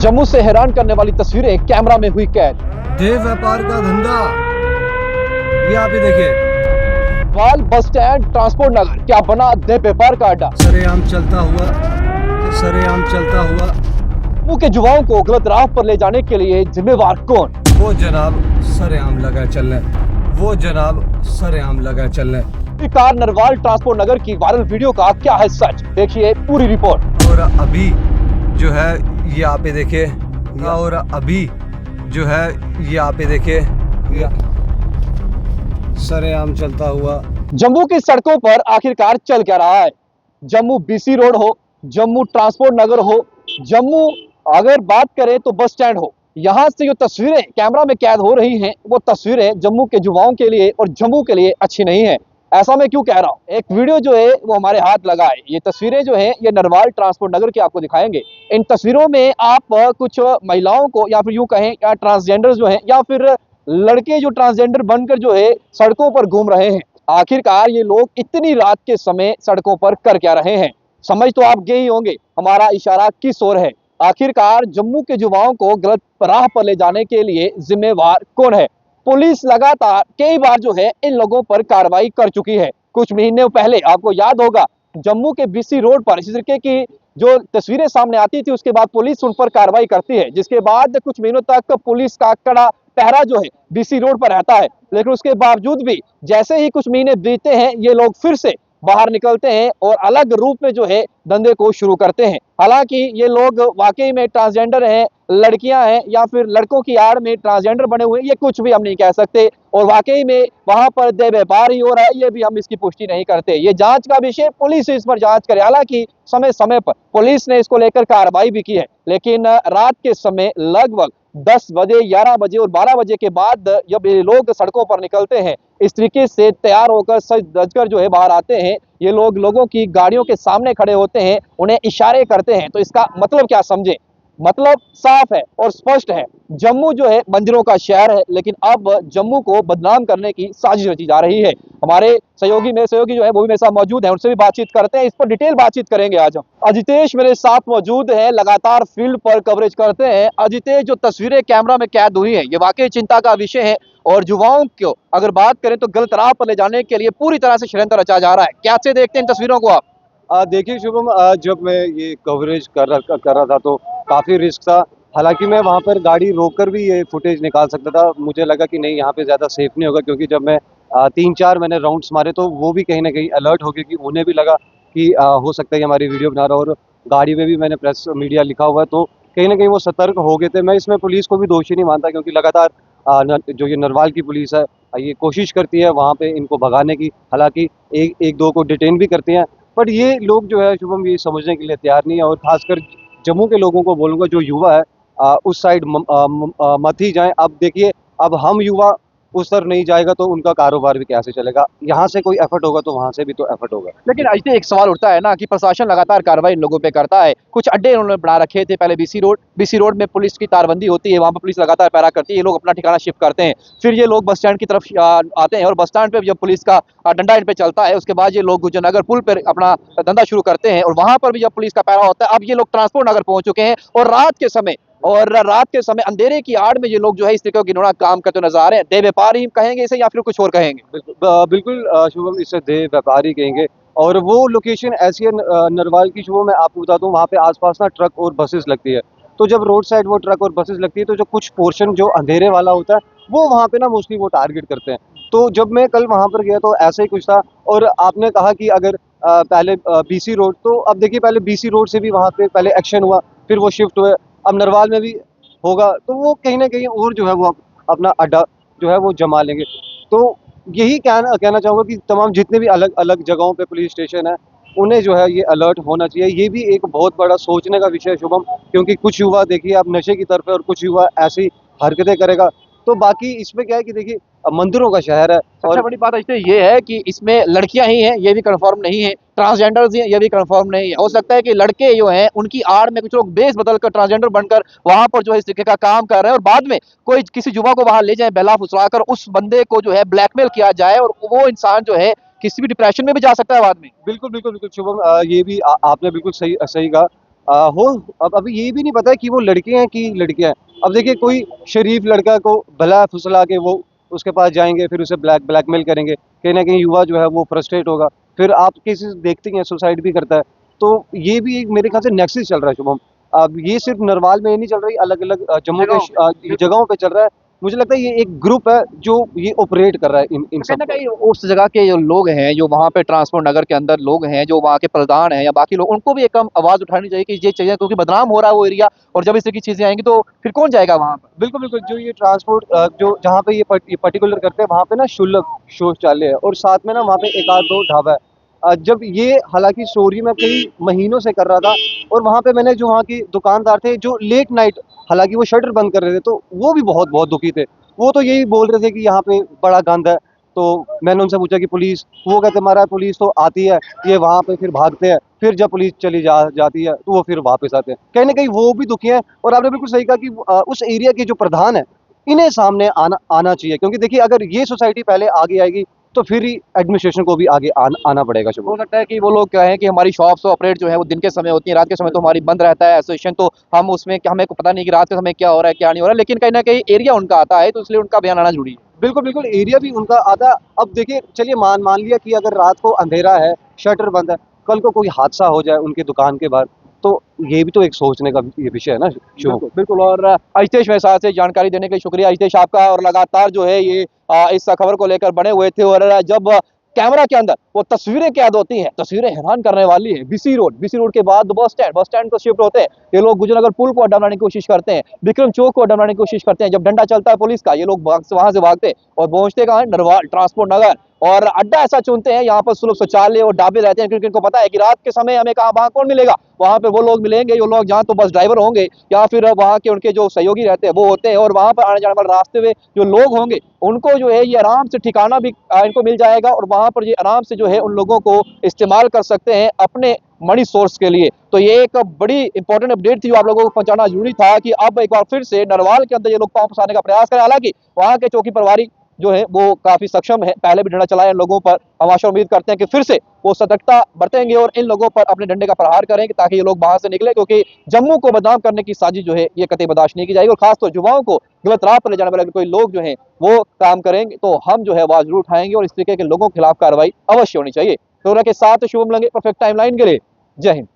जम्मू से हैरान करने वाली तस्वीरें कैमरा में हुई कैद। देह व्यापार का धंधा, ये आप ही देखिए। वाल बस स्टैंड ट्रांसपोर्ट नगर क्या बना देह व्यापार का अड्डा। सरेआम चलता हुआ जम्मू के युवाओं को गलत राह पर ले जाने के लिए जिम्मेवार कौन। वो जनाब सरेआम लगा चलने। कार नरवाल ट्रांसपोर्ट नगर की वायरल वीडियो का क्या है सच, देखिए पूरी रिपोर्ट। और अभी जो है ये आप ही देखिए, और अभी जो है ये आप ही देखिए, सरेआम चलता हुआ। जम्मू की सड़कों पर आखिरकार चल क्या रहा है। जम्मू बीसी रोड हो, जम्मू ट्रांसपोर्ट नगर हो, जम्मू अगर बात करें तो बस स्टैंड हो, यहाँ से जो तस्वीरें कैमरा में कैद हो रही हैं वो तस्वीरें जम्मू के युवाओं के लिए और जम्मू के लिए अच्छी नहीं है। ऐसा मैं क्यों कह रहा हूँ, एक वीडियो जो है वो हमारे हाथ लगा है। ये तस्वीरें जो है ये नरवाल ट्रांसपोर्ट नगर की आपको दिखाएंगे। इन तस्वीरों में आप कुछ महिलाओं को या फिर यूं कहें या ट्रांसजेंडर जो है या फिर लड़के जो ट्रांसजेंडर बनकर जो है सड़कों पर घूम रहे हैं। आखिरकार ये लोग इतनी रात के समय सड़कों पर कर क्या रहे हैं, समझ तो आप गए ही होंगे हमारा इशारा किस ओर है। आखिरकार जम्मू के युवाओं को गलत राह पर ले जाने के लिए जिम्मेवार कौन है। पुलिस लगातार कई बार जो है इन लोगों पर कार्रवाई कर चुकी है। कुछ महीने पहले आपको याद होगा जम्मू के बीसी रोड पर इसी तरीके की जो तस्वीरें सामने आती थी, उसके बाद पुलिस उन पर कार्रवाई करती है, जिसके बाद कुछ महीनों तक पुलिस का कड़ा पहरा जो है बीसी रोड पर रहता है। लेकिन उसके बावजूद भी जैसे ही कुछ महीने बीतते हैं ये लोग फिर से बाहर निकलते हैं और अलग रूप में जो है धंधे को शुरू करते हैं। हालांकि ये लोग वाकई में ट्रांसजेंडर हैं, लड़कियां हैं या फिर लड़कों की आड़ में ट्रांसजेंडर बने हुए हैं, ये कुछ भी हम नहीं कह सकते। और वाकई में वहां पर देह व्यापार ही हो रहा है, ये भी हम इसकी पुष्टि नहीं करते। ये जांच का विषय, पुलिस इस पर जांच करे। हालांकि समय समय पर पुलिस ने इसको लेकर कार्रवाई भी की है, लेकिन रात के समय लगभग 10 बजे, 11 बजे और 12 बजे के बाद जब ये लोग सड़कों पर निकलते हैं, इस तरीके से तैयार होकर सज धज कर जो है बाहर आते हैं, ये लोग लोगों की गाड़ियों के सामने खड़े होते हैं, उन्हें इशारे करते हैं। तो इसका मतलब क्या समझे, मतलब साफ है और स्पष्ट है। जम्मू जो है मंदिरों का शहर है, लेकिन अब जम्मू को बदनाम करने की साजिश रची जा रही है। हमारे मेरे सहयोगी जो है वो भी मेरे साथ मौजूद है, उनसे भी बातचीत करते हैं, इस पर डिटेल बातचीत करेंगे आज हम। अजितेश मेरे साथ मौजूद है, लगातार फील्ड पर कवरेज करते हैं। अजितेश, जो तस्वीरें कैमरा में कैद हुई है ये वाकई चिंता का विषय है और युवाओं को अगर बात करें तो गलत राह पर ले जाने के लिए पूरी तरह से षड्यंत्र रचा जा रहा है। कैसे देखते हैं इन तस्वीरों को आप? देखिए शुभम, जब मैं ये कवरेज कर रहा था तो काफ़ी रिस्क था। हालांकि मैं वहाँ पर गाड़ी रोककर भी ये फुटेज निकाल सकता था। मुझे लगा कि नहीं, यहाँ पे ज़्यादा सेफ नहीं होगा, क्योंकि जब मैं 3-4 मैंने राउंड्स मारे तो वो भी कहीं ना कहीं अलर्ट हो गए कि उन्हें भी लगा कि हो सकता है कि हमारी वीडियो बना रहा हो। और गाड़ी में भी मैंने प्रेस मीडिया लिखा हुआ है, तो कहीं ना कहीं वो सतर्क हो गए थे। मैं इसमें पुलिस को भी दोषी नहीं मानता, क्योंकि लगातार जो ये नरवाल की पुलिस है ये कोशिश करती है वहाँ पे इनको भगाने की। हालांकि एक दो को डिटेन भी करती हैं, बट ये लोग जो है शुभम ये समझने के लिए तैयार नहीं है। और खासकर जम्मू के लोगों को बोलूँगा, जो युवा है उस साइड मत ही जाएं। अब देखिए, अब हम युवा उस तरफ नहीं जाएगा तो उनका कारोबार भी कैसे चलेगा। यहाँ से कोई एफर्ट होगा तो वहाँ से भी तो एफर्ट होगा। लेकिन ऐसे एक सवाल उठता है ना कि प्रशासन लगातार कार्रवाई इन लोगों पे करता है। कुछ अड्डे उन्होंने बना रखे थे पहले बीसी रोड में पुलिस की तारबंदी होती है, वहां पर पुलिस लगातार पहरा करती है, ये लोग अपना ठिकाना शिफ्ट करते हैं। फिर ये लोग बस स्टैंड की तरफ आते हैं और बस स्टैंड पे जब पुलिस का डंडा इन पे चलता है, उसके बाद ये लोग गुजरनगर पुल पर अपना धंधा शुरू करते हैं और वहां पर भी जब पुलिस का पहरा होता है। अब ये लोग ट्रांसपोर्ट नगर पहुंच चुके हैं और रात के समय अंधेरे की आड़ में ये लोग जो है इस तरीके का घिनौना काम करते नजर आ रहे हैं। देह व्यापारी कहेंगे इसे या फिर कुछ और कहेंगे? बिल्कुल शुभम, इसे देह व्यापारी कहेंगे। और वो लोकेशन ऐसी है नरवाल की, शुभम मैं आपको बता दूं, वहाँ पे आसपास ना ट्रक और बसेस लगती है। तो जब रोड साइड वो ट्रक और बसेस लगती है तो जो कुछ पोर्शन जो अंधेरे वाला होता है वो वहाँ पे ना मोस्टली वो टारगेट करते हैं। तो जब मैं कल वहाँ पर गया तो ऐसा ही कुछ था। और आपने कहा कि अगर पहले बीसी रोड, तो अब देखिए पहले बीसी रोड से भी वहाँ पे पहले एक्शन हुआ, फिर वो शिफ्ट हुए, अब नरवाल में भी होगा। तो वो कहीं ना कहीं और जो है वो अपना अड्डा जो है वो जमा लेंगे। तो यही कहना चाहूँगा कि तमाम जितने भी अलग अलग जगहों पे पुलिस स्टेशन है उन्हें जो है ये अलर्ट होना चाहिए। ये भी एक बहुत बड़ा सोचने का विषय है शुभम, क्योंकि कुछ युवा देखिए अब नशे की तरफ है और कुछ युवा ऐसी हरकतें करेगा। तो बाकी इसमें क्या है कि देखिए मंदिरों का शहर है। सबसे बड़ी बात इसमें ये है कि इसमें लड़कियां ही हैं ये भी कंफर्म नहीं है, ट्रांसजेंडर्स हैं ये भी कंफर्म नहीं है। हो सकता है कि लड़के जो हैं उनकी आड़ में कुछ लोग बेस बदल कर ट्रांसजेंडर बनकर वहां पर जो है इस तरीके का काम कर रहे हैं और बाद में कोई किसी युवा को वहां ले जाए, बेला फुसलाकर उस बंदे को जो है ब्लैकमेल किया जाए और वो इंसान जो है किसी भी डिप्रेशन में भी जा सकता है बाद में। बिल्कुल बिल्कुल बिल्कुल शुभम, ये भी आपने बिल्कुल सही सही कहा हो अब अभी ये भी नहीं पता है कि वो लड़के हैं कि लड़कियां हैं। अब देखिए कोई शरीफ लड़का को भला फुसला के वो उसके पास जाएंगे, फिर उसे ब्लैकमेल करेंगे, कहीं ना कहीं युवा जो है वो फ्रस्ट्रेट होगा, फिर आप केसेस देखते हैं सुसाइड भी करता है। तो ये भी एक मेरे ख्याल से नेक्सस चल रहा है शुभम। अब ये सिर्फ नरवाल में ही नहीं चल रही, अलग अलग जम्मू के जगहों पे चल रहा है। मुझे लगता है ये एक ग्रुप है जो ये ऑपरेट कर रहा है इन कहीं सब ना को। कहीं उस जगह के जो लोग हैं, जो वहाँ पे ट्रांसपोर्ट नगर के अंदर लोग हैं, जो वहाँ के प्रधान हैं या बाकी लोग, उनको भी एक कम आवाज उठानी चाहिए कि ये चाहिए, क्योंकि बदनाम हो रहा है वो एरिया। और जब इस तरह की चीजें आएंगी तो फिर कौन जाएगा वहाँ पर? बिल्कुल बिल्कुल, जो ये ट्रांसपोर्ट जो जहाँ पे ये पर्टिकुलर करते हैं वहाँ पे ना शुल्क शौचालय है, और साथ में ना वहाँ पे एक आध दो ढाबा है। जब ये हालांकि स्टोरी में कई महीनों से कर रहा था, और वहाँ पे मैंने जो वहाँ के दुकानदार थे जो लेट नाइट, हालांकि वो शटर बंद कर रहे थे, तो वो भी बहुत बहुत दुखी थे। वो तो यही बोल रहे थे कि यहाँ पे बड़ा गंद है। तो मैंने उनसे पूछा कि पुलिस, वो कहते महाराज पुलिस तो आती है, ये वहाँ पे फिर भागते हैं, फिर जब पुलिस चली जाती है तो वो फिर वापस आते हैं। कहीं ना कहीं वो भी दुखी हैं। और आपने बिल्कुल सही कहा कि उस एरिया के जो प्रधान है, इन्हें सामने आना आना चाहिए, क्योंकि देखिए अगर ये सोसाइटी पहले आगे आएगी तो फिर ही एडमिनिस्ट्रेशन को भी आगे आना पड़ेगा। शुभ हो सकता है कि वो लोग कहें कि हमारी शॉप्स ऑपरेट जो है वो दिन के समय होती है, रात के समय तो हमारी बंद रहता है एसोसिएशन, तो हम उसमें हमें को पता नहीं कि रात के समय क्या हो रहा है क्या नहीं हो रहा है, लेकिन कहीं ना कहीं एरिया उनका आता है तो इसलिए उनका बयान आना जरूरी है। बिल्कुल बिल्कुल, एरिया भी उनका आधा। अब देखिए चलिए मान मान लिया कि अगर रात को अंधेरा है, शटर बंद है, कल को कोई हादसा हो जाए उनकी दुकान के बाहर, तो ये भी तो एक सोचने का ये विषय है ना शुभ। बिल्कुल बिल्कुल। और अजितेश मेरे साथ से जानकारी देने के लिए शुक्रिया अजितेश आपका। और लगातार जो है ये इस खबर को लेकर बने हुए थे, और जब कैमरा के अंदर वो तस्वीरें कैद होती हैं, तस्वीरें हैरान करने वाली है। बीसी रोड के बाद बस स्टैंड को शिफ्ट होते हैं ये लोग, गुजरनगर पुल को अड्डा बनाने की कोशिश करते हैं, विक्रम चौक को अड्डा बनाने की कोशिश करते हैं। जब डंडा चलता है पुलिस का, ये लोग वहां से भागते और पहुंचते कहाँ है? नरवाल ट्रांसपोर्ट नगर। और अड्डा ऐसा चुनते हैं यहाँ पर सुलभ शौचालय और ढाबे रहते हैं, क्योंकि इनको पता है कि रात के समय हमें कहाँ वहां कौन मिलेगा, वहां पे वो लोग मिलेंगे जो लोग जहाँ तो बस ड्राइवर होंगे या फिर वहाँ के उनके जो सहयोगी रहते हैं वो होते हैं। और वहां पर आने जाने वाले रास्ते में जो लोग होंगे उनको जो है ये आराम से ठिकाना भी इनको मिल जाएगा, और वहां पर ये आराम से जो है उन लोगों को इस्तेमाल कर सकते हैं अपने मनी सोर्स के लिए। तो ये एक बड़ी इंपॉर्टेंट अपडेट थी जो आप लोगों को पहुंचाना जरूरी था कि अब एक बार फिर से नरवाल के अंदर ये लोग पांव फंसाने का प्रयास करें। हालांकि वहां के चौकी प्रभारी जो है वो काफी सक्षम है, पहले भी डंडा चलाया इन लोगों पर। हम आशा उम्मीद करते हैं कि फिर से वो सतर्कता बरतेंगे और इन लोगों पर अपने डंडे का प्रहार करेंगे ताकि ये लोग बाहर से निकले, क्योंकि जम्मू को बदनाम करने की साजिश जो है ये कतई बर्दाश्त नहीं की जाएगी। और खासतौर युवाओं को गलत राह पर ले जाने वाले अगर कोई लोग जो है वो काम करेंगे तो हम जो है आवाज जरूर उठाएंगे, और इस तरीके के लोगों के खिलाफ कार्रवाई अवश्य होनी चाहिए। तो के साथ शुभम लंगे, परफेक्ट टाइमलाइन के लिए जय हिंद।